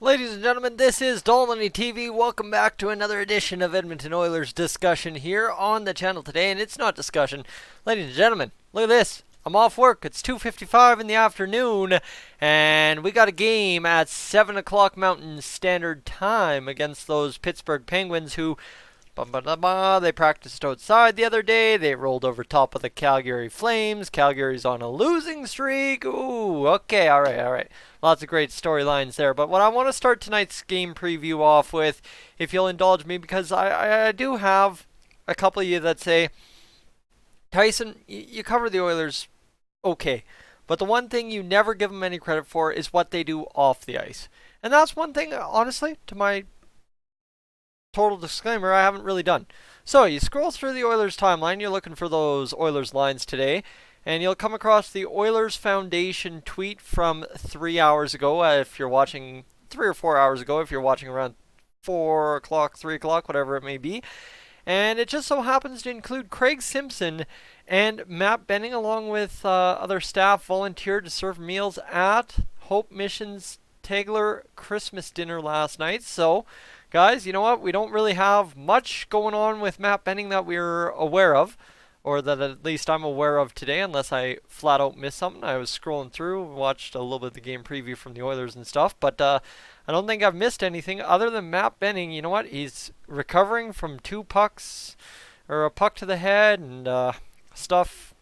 Ladies and gentlemen, this is Dolynny TV. Welcome back to another edition of Edmonton Oilers discussion here on the channel today. And it's not discussion. Ladies and gentlemen, look at this. I'm off work. It's 2:55 in the afternoon. And we got a game at 7 o'clock Mountain Standard Time against those Pittsburgh Penguins who... They practiced outside the other day. They rolled over top of the Calgary Flames. Calgary's on a losing streak. Ooh, okay, all right. Lots of great storylines there. But what I want to start tonight's game preview off with, if you'll indulge me, because I do have a couple of you that say, Tyson, you cover the Oilers okay. But the one thing you never give them any credit for is what they do off the ice. And that's one thing, honestly, to my total disclaimer, I haven't really done. So you scroll through the Oilers timeline, you're looking for those Oilers lines today, and you'll come across the Oilers Foundation tweet from 3 hours ago, if you're watching 3 or 4 hours ago, if you're watching around 4 o'clock, 3 o'clock, whatever it may be. And it just so happens to include Craig Simpson and Matt Benning, along with other staff, volunteered to serve meals at Hope Mission's Tegler Christmas dinner last night. So, guys, you know what? We don't really have much going on with Matt Benning that we're aware of, or that at least I'm aware of today, unless I flat out missed something. I was scrolling through, watched a little bit of the game preview from the Oilers and stuff, but I don't think I've missed anything other than Matt Benning. You know what? He's recovering from 2 pucks, or a puck to the head, and stuff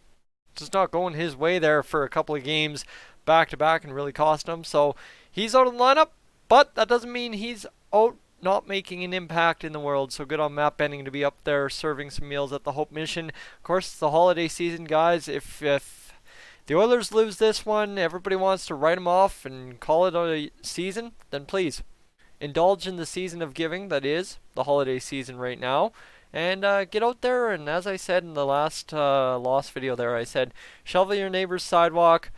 just not going his way there for a couple of games back to back and really cost him. So he's out of the lineup, but that doesn't mean he's out not making an impact in the world. So good on Matt Benning to be up there serving some meals at the Hope Mission. Of course, it's the holiday season, guys. If the Oilers lose this one, everybody wants to write them off and call it a season, then please indulge in the season of giving that is the holiday season right now. And get out there, and as I said in the last Lost video there, I said, shovel your neighbor's sidewalk,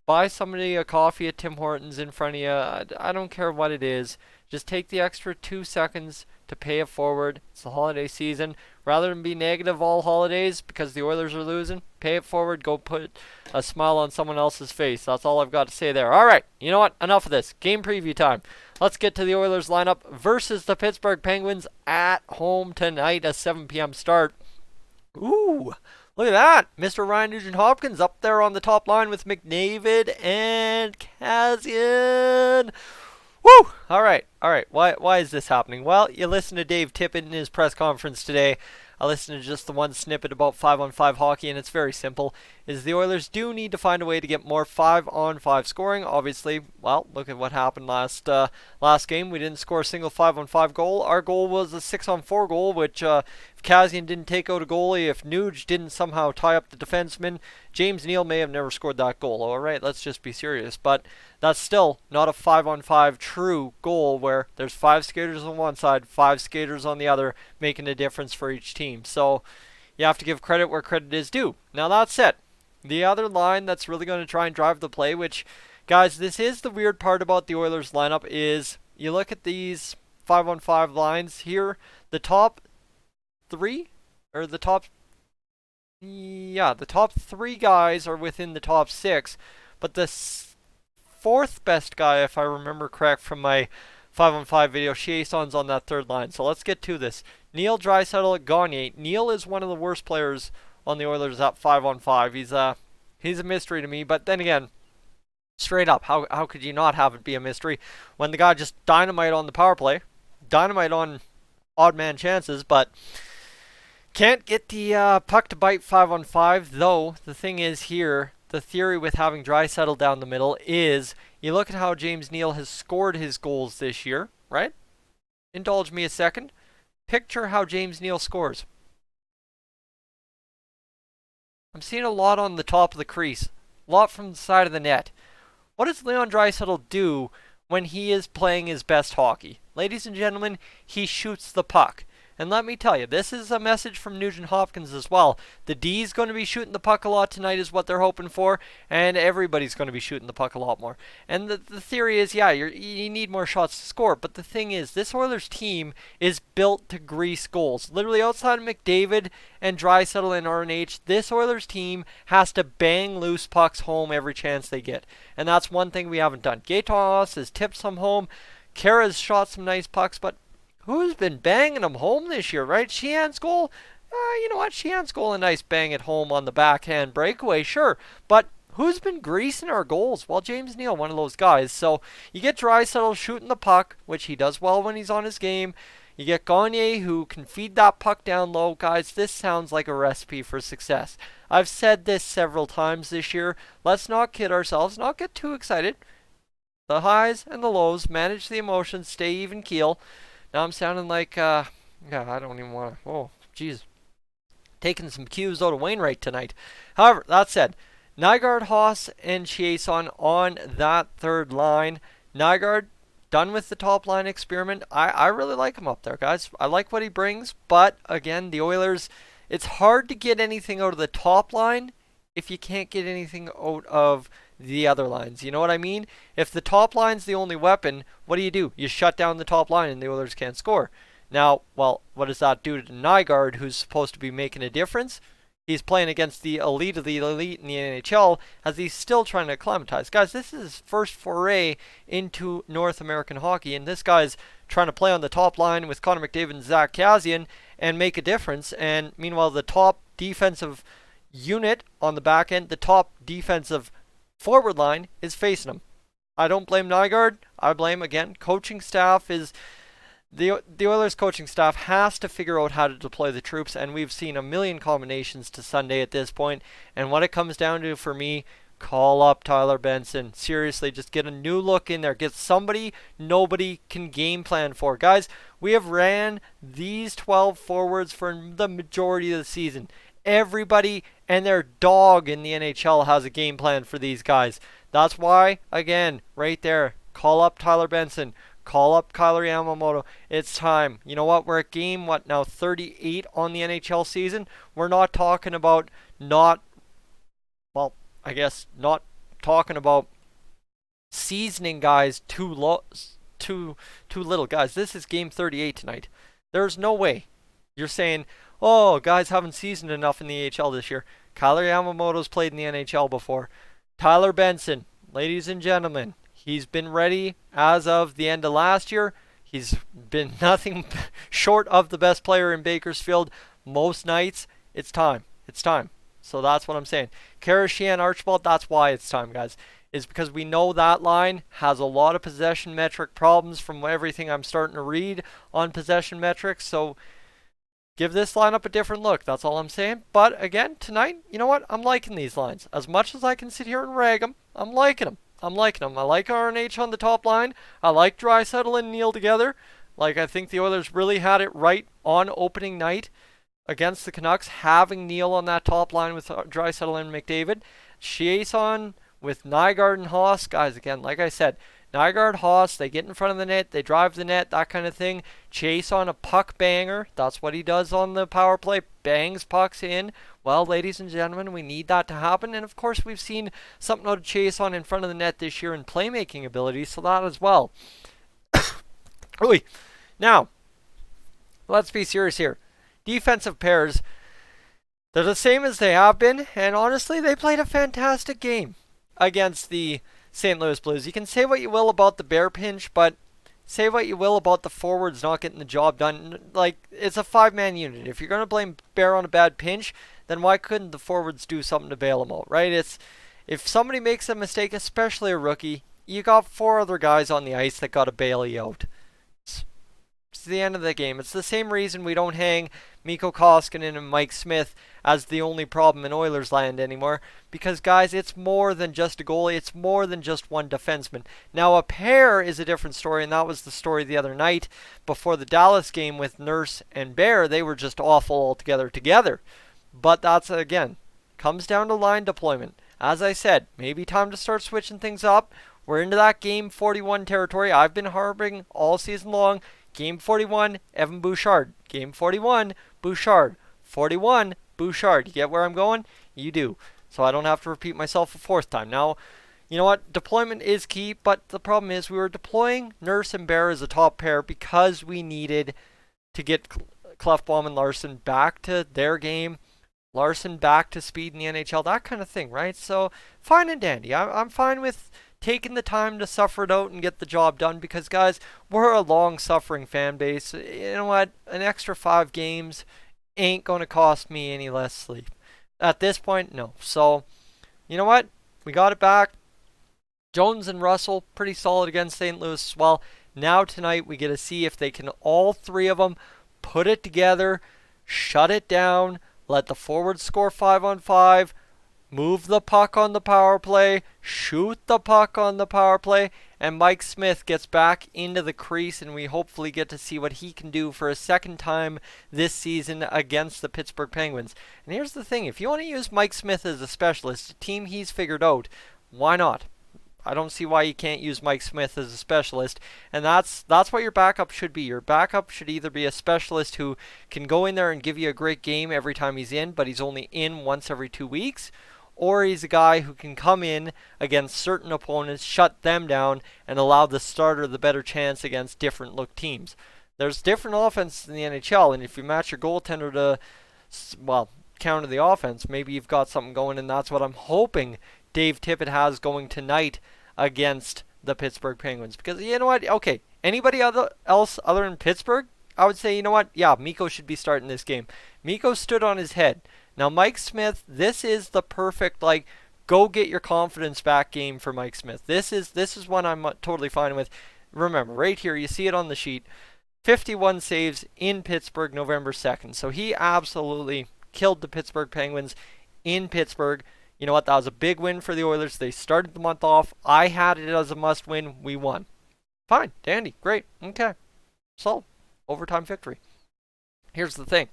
buy somebody a coffee at Tim Hortons in front of you. I don't care what it is. Just take the extra 2 seconds to pay it forward. It's the holiday season. Rather than be negative all holidays because the Oilers are losing, pay it forward. Go put a smile on someone else's face. That's all I've got to say there. All right, you know what? Enough of this. Game preview time. Let's get to the Oilers lineup versus the Pittsburgh Penguins at home tonight, a 7 p.m. start. Ooh, look at that. Mr. Ryan Nugent-Hopkins up there on the top line with McDavid and Kassian. Woo! All right. Why is this happening? Well, you listen to Dave Tippett in his press conference today. I listened to just the one snippet about 5-on-5 hockey, and it's very simple. Is the Oilers do need to find a way to get more 5-on-5 scoring. Obviously, well, look at what happened last game. We didn't score a single 5-on-5 goal. Our goal was a 6-on-4 goal, which if Kassian didn't take out a goalie, if Nuge didn't somehow tie up the defenseman, James Neal may have never scored that goal. All right, let's just be serious. But that's still not a 5-on-5 true goal where there's 5 skaters on one side, 5 skaters on the other, making a difference for each team. So you have to give credit where credit is due. Now that's it. The other line that's really going to try and drive the play, which, guys, this is the weird part about the Oilers lineup, is you look at these 5-on-5 lines here, the top 3, or the top 3 guys are within the top 6, but the 4th best guy, if I remember correct from my 5-on-5 video, Chiasson's on that 3rd line. So let's get to this. Neil, Draisaitl, Gagner. Neil is one of the worst players on the Oilers at 5-on-5. He's a mystery to me, but then again, straight up, how could you not have it be a mystery when the guy just dynamite on the power play, dynamite on odd man chances, but can't get the puck to bite 5-on-5, though the thing is here, the theory with having Draisaitl down the middle is, you look at how James Neal has scored his goals this year, right? Indulge me a second. Picture how James Neal scores. I'm seeing a lot on the top of the crease. A lot from the side of the net. What does Leon Draisaitl do when he is playing his best hockey? Ladies and gentlemen, he shoots the puck. And let me tell you, this is a message from Nugent-Hopkins as well. The D's going to be shooting the puck a lot tonight is what they're hoping for, and everybody's going to be shooting the puck a lot more. And the theory is, yeah, you need more shots to score, but the thing is, this Oilers team is built to grease goals. Literally outside of McDavid and Draisaitl and RNH, this Oilers team has to bang loose pucks home every chance they get. And that's one thing we haven't done. Gaetan has tipped some home. Kara's shot some nice pucks, but who's been banging them home this year, right? Sheehan's goal. You know what? Sheehan's goal, a nice bang at home on the backhand breakaway, sure. But who's been greasing our goals? Well, James Neal, one of those guys. So you get Draisaitl shooting the puck, which he does well when he's on his game. You get Gagne, who can feed that puck down low. Guys, this sounds like a recipe for success. I've said this several times this year. Let's not kid ourselves, not get too excited. The highs and the lows, manage the emotions, stay even keel. Now I'm sounding like, I don't even want to, oh, jeez. Taking some cues out of Wainwright tonight. However, that said, Nygaard, Haas, and Chiasson on that third line. Nygaard, done with the top line experiment. I really like him up there, guys. I like what he brings, but again, the Oilers, it's hard to get anything out of the top line if you can't get anything out of the other lines. You know what I mean? If the top line's the only weapon, what do? You shut down the top line and the Oilers can't score. Now, well, what does that do to Nygaard, who's supposed to be making a difference? He's playing against the elite of the elite in the NHL as he's still trying to acclimatize. Guys, this is his first foray into North American hockey, and this guy's trying to play on the top line with Connor McDavid and Zach Kassian and make a difference. And meanwhile, the top defensive unit on the back end, the top defensive forward line is facing him. I don't blame Nygaard. I blame, again, coaching staff is... The Oilers coaching staff has to figure out how to deploy the troops, and we've seen a million combinations to Sunday at this point. And what it comes down to for me, call up Tyler Benson. Seriously, just get a new look in there. Get somebody nobody can game plan for. Guys, we have ran these 12 forwards for the majority of the season. Everybody and their dog in the NHL has a game plan for these guys. That's why, again, right there, call up Tyler Benson. Call up Kyler Yamamoto. It's time. You know what? We're at game, 38 on the NHL season. We're not talking about not talking about seasoning guys too little. Guys, this is game 38 tonight. There's no way you're saying, oh, guys haven't seasoned enough in the AHL this year. Kyler Yamamoto's played in the NHL before. Tyler Benson, ladies and gentlemen, he's been ready as of the end of last year. He's been nothing short of the best player in Bakersfield most nights. It's time. It's time. So that's what I'm saying. Kara, Sheehan, Archibald, that's why it's time, guys. Is because we know that line has a lot of possession metric problems from everything I'm starting to read on possession metrics. So give this lineup a different look. That's all I'm saying. But again, tonight, you know what? I'm liking these lines. As much as I can sit here and rag them, I'm liking them. I like RNH on the top line. I like Draisaitl and Neal together. I think the Oilers really had it right on opening night against the Canucks, having Neal on that top line with Draisaitl and McDavid. Chiasson with Nygaard and Haas. Guys, again, like I said, Nygaard, Haas, they get in front of the net, they drive the net, that kind of thing. Chiasson, a puck banger. That's what he does on the power play. Bangs pucks in. Well, ladies and gentlemen, we need that to happen. And of course, we've seen something out of Chiasson in front of the net this year in playmaking ability, so that as well. Now, let's be serious here. Defensive pairs, they're the same as they have been, and honestly, they played a fantastic game against the St. Louis Blues. You can say what you will about the Bear pinch, but say what you will about the forwards not getting the job done. It's a five-man unit. If you're going to blame Bear on a bad pinch, then why couldn't the forwards do something to bail them out, right? If somebody makes a mistake, especially a rookie, you got four other guys on the ice that got to bail you out. It's the end of the game. It's the same reason we don't hang Mikko Koskinen and Mike Smith as the only problem in Oilers land anymore. Because, guys, it's more than just a goalie. It's more than just one defenseman. Now, a pair is a different story, and that was the story the other night before the Dallas game with Nurse and Bear. They were just awful altogether together. But that's, again, comes down to line deployment. As I said, maybe time to start switching things up. We're into that game 41 territory I've been harboring all season long. Game 41, Evan Bouchard. Game 41, Bouchard. 41, Bouchard. You get where I'm going? You do. So I don't have to repeat myself a fourth time. Now, you know what? Deployment is key, but the problem is we were deploying Nurse and Bear as a top pair because we needed to get Klefbom and Larson back to their game. Larson back to speed in the NHL, that kind of thing, right? So, fine and dandy. I'm fine with taking the time to suffer it out and get the job done, because guys, we're a long-suffering fan base. You know what? An extra 5 games ain't going to cost me any less sleep. At this point, no. So, you know what? We got it back. Jones and Russell, pretty solid against St. Louis as well. Now tonight, we get to see if they can, all 3 of them, put it together, shut it down, let the forwards score 5-on-5, move the puck on the power play, shoot the puck on the power play, and Mike Smith gets back into the crease, and we hopefully get to see what he can do for a second time this season against the Pittsburgh Penguins. And here's the thing, if you want to use Mike Smith as a specialist, a team he's figured out, why not? I don't see why you can't use Mike Smith as a specialist, and that's what your backup should be. Your backup should either be a specialist who can go in there and give you a great game every time he's in, but he's only in once every 2 weeks, or he's a guy who can come in against certain opponents, shut them down, and allow the starter the better chance against different look teams. There's different offenses in the NHL, and if you match your goaltender to, well, counter the offense, maybe you've got something going, and that's what I'm hoping Dave Tippett has going tonight against the Pittsburgh Penguins. Because you know what? Okay, anybody else other than Pittsburgh, I would say, you know what? Yeah, Mikko should be starting this game. Mikko stood on his head. Now, Mike Smith, this is the perfect, like, go get your confidence back game for Mike Smith. This is one I'm totally fine with. Remember, right here, you see it on the sheet. 51 saves in Pittsburgh November 2nd. So he absolutely killed the Pittsburgh Penguins in Pittsburgh. You know what? That was a big win for the Oilers. They started the month off. I had it as a must-win. We won. Fine. Dandy. Great. Okay. Solid. Overtime victory. Here's the thing.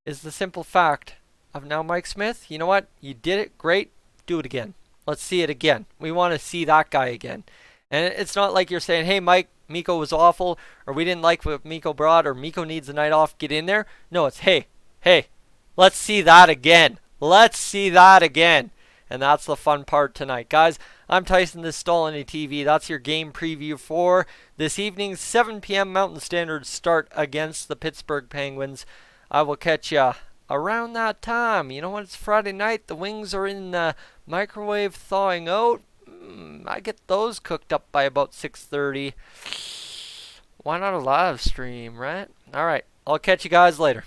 Is the simple fact of now Mike Smith, you know what? You did it. Great. Do it again. Let's see it again. We want to see that guy again. And it's not like you're saying, hey, Mike, Mikko was awful, or we didn't like what Mikko brought, or Mikko needs a night off. Get in there. No, it's, hey, let's see that again. Let's see that again. And that's the fun part tonight. Guys, I'm Tyson, this is Dolynny TV. That's your game preview for this evening's 7 p.m. Mountain Standard start against the Pittsburgh Penguins. I will catch you around that time. You know what? It's Friday night. The wings are in the microwave thawing out. I get those cooked up by about 6:30. Why not a live stream, right? All right. I'll catch you guys later.